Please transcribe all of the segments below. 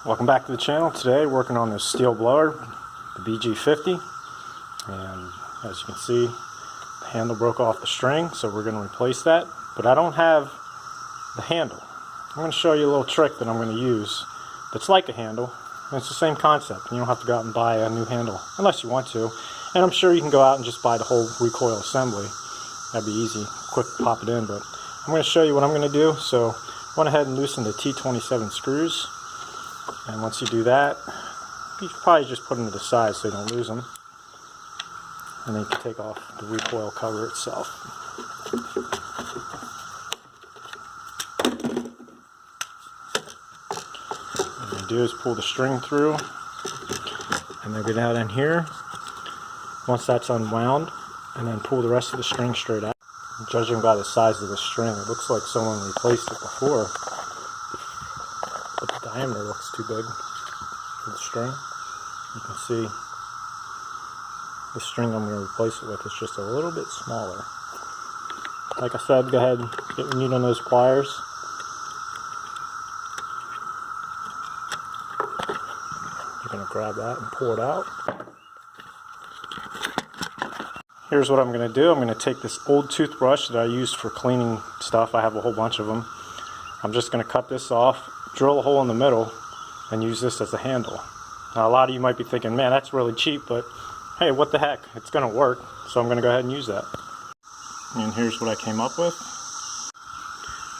Welcome back to the channel. Today working on this Stihl blower, the BG50, and as you can see the handle broke off the string, so we're going to replace that, but I don't have the handle. I'm going to show you a little trick that I'm going to use that's like a handle, and it's the same concept. You don't have to go out and buy a new handle unless you want to, and I'm sure you can go out and just buy the whole recoil assembly. That'd be easy, quick pop it in, but I'm going to show you what I'm going to do. So I went ahead and loosened the T27 screws. And once you do that, you should probably just put them to the side so you don't lose them. And then you can take off the recoil cover itself. What you do is pull the string through and then get out in here. Once that's unwound, and then pull the rest of the string straight out. Judging by the size of the string, it looks like someone replaced it before. But the diameter looks too big for the string. You can see the string I'm going to replace it with is just a little bit smaller. Like I said, go ahead and get your needle nose pliers. You're going to grab that and pull it out. Here's what I'm going to do. I'm going to take this old toothbrush that I used for cleaning stuff. I have a whole bunch of them. I'm just going to cut this off, drill a hole in the middle, and use this as a handle. Now, a lot of you might be thinking, man, that's really cheap, but hey, what the heck? It's going to work, so I'm going to go ahead and use that. And here's what I came up with.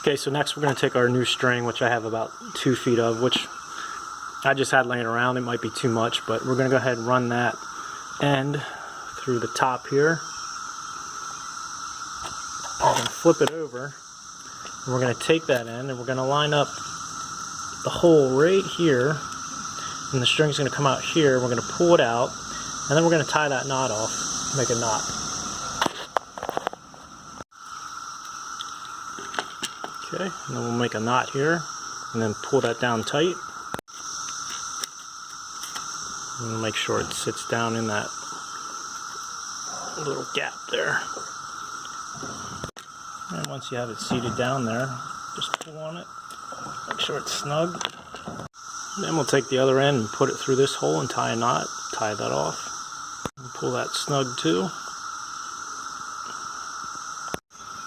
Okay, so next we're going to take our new string, which I have about 2 feet of, which I just had laying around. It might be too much, but we're going to go ahead and run that end through the top here. We're going to flip it over, and we're going to take that end and we're going to line up the hole right here, and the string's going to come out here. We're going to pull it out, and then we're going to tie that knot off, make a knot. Okay, and then we'll make a knot here, and then pull that down tight. And we'll make sure it sits down in that little gap there. And once you have it seated down there, just pull on it, make sure it's snug. Then we'll take the other end and put it through this hole and tie a knot, tie that off, and pull that snug too.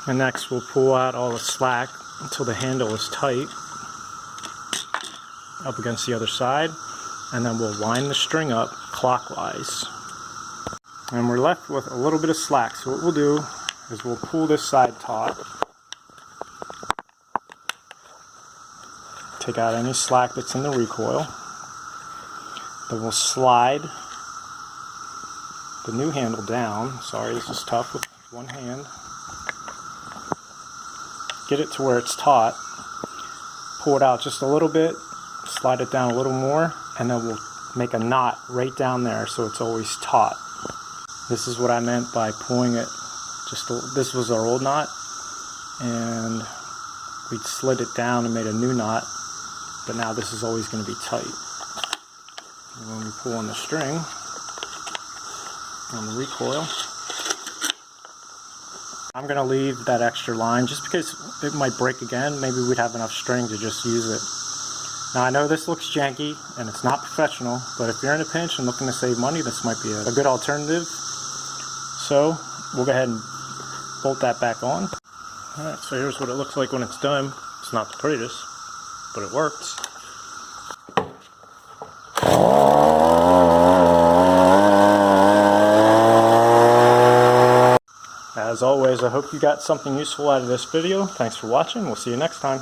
And next we'll pull out all the slack until the handle is tight up against the other side, and then we'll line the string up clockwise. And we're left with a little bit of slack, so what we'll do is we'll pull this side taut, take out any slack that's in the recoil, then we'll slide the new handle down. Sorry, this is tough with one hand. Get it to where it's taut, pull it out just a little bit, slide it down a little more, and then we'll make a knot right down there so it's always taut. This is what I meant by pulling it. This was our old knot, and we slid it down and made a new knot, but now this is always going to be tight. And when we pull on the string, on the recoil, I'm going to leave that extra line just because it might break again. Maybe we'd have enough string to just use it. Now I know this looks janky and it's not professional, but if you're in a pinch and looking to save money, this might be a good alternative. So we'll go ahead and bolt that back on. Alright, so here's what it looks like when it's done. It's not the prettiest, but it works. As always, I hope you got something useful out of this video. Thanks for watching. We'll see you next time.